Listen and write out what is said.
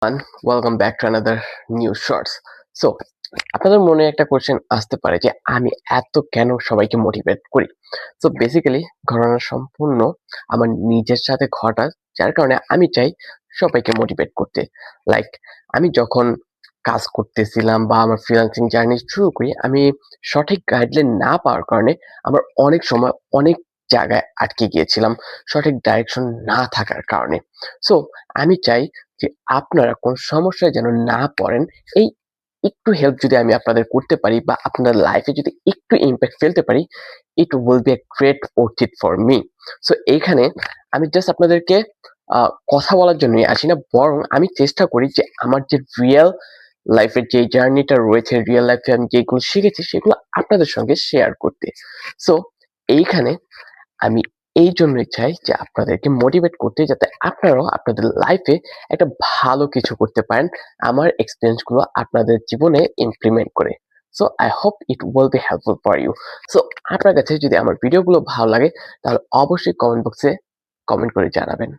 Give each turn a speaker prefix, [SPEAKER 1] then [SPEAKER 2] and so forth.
[SPEAKER 1] everyone, welcome back to another new shorts. So আপনাদের মনে একটা কোশ্চেন আসতে পারে যে আমি এত কেন সবাইকে মোটিভেট করি। সো বেসিক্যালি ঘটনা সম্পূর্ণ আমার নিজের সাথে ঘটা, যার কারণে আমি চাই সবাইকে মোটিভেট করতে। লাইক আমি যখন কাজ করতেছিলাম বা আমার ফ্রিল্যান্সিং জার্নি শুরু করি, আমি সঠিক গাইডলাইন না পাওয়ার কারণে আমার অনেক সময় অনেক জায়গায় আটকে গিয়েছিলাম, সঠিক ডাইরেকশন না থাকার কারণে। সো আমি চাই যে আপনারা কোন সমস্যায় যেন না পড়েন। এই একটু হেল্প যদি আমি আপনাদের করতে পারি বা আপনার লাইফে যদি একটু ইমপ্যাক্ট ফেলতে পারি, ইট will B a great worth it for me. So এইখানে আমি জাস্ট আপনাদেরকে কথা বলার জন্যই আসি না, বরং আমি চেষ্টা করি যে আমার যে রিয়েল লাইফের যে জার্নিটা রয়েছে, রিয়েল লাইফে আমি যেগুলো শিখেছি সেগুলো আপনাদের সঙ্গে শেয়ার করতে। সো এইখানে আমি এই জন্যই চাই যে আপনাদেরকে মোটিভেট করতে, যাতে আপনারাও আপনাদের লাইফে একটা ভালো কিছু করতে পারেন আমার এক্সপিরিয়েন্স গুলো আপনাদের জীবনে ইমপ্লিমেন্ট করে। So I hope it will be helpful for you. সো আপনার কাছে যদি আমার ভিডিওগুলো ভালো লাগে তাহলে অবশ্যই কমেন্ট বক্সে কমেন্ট করে জানাবেন।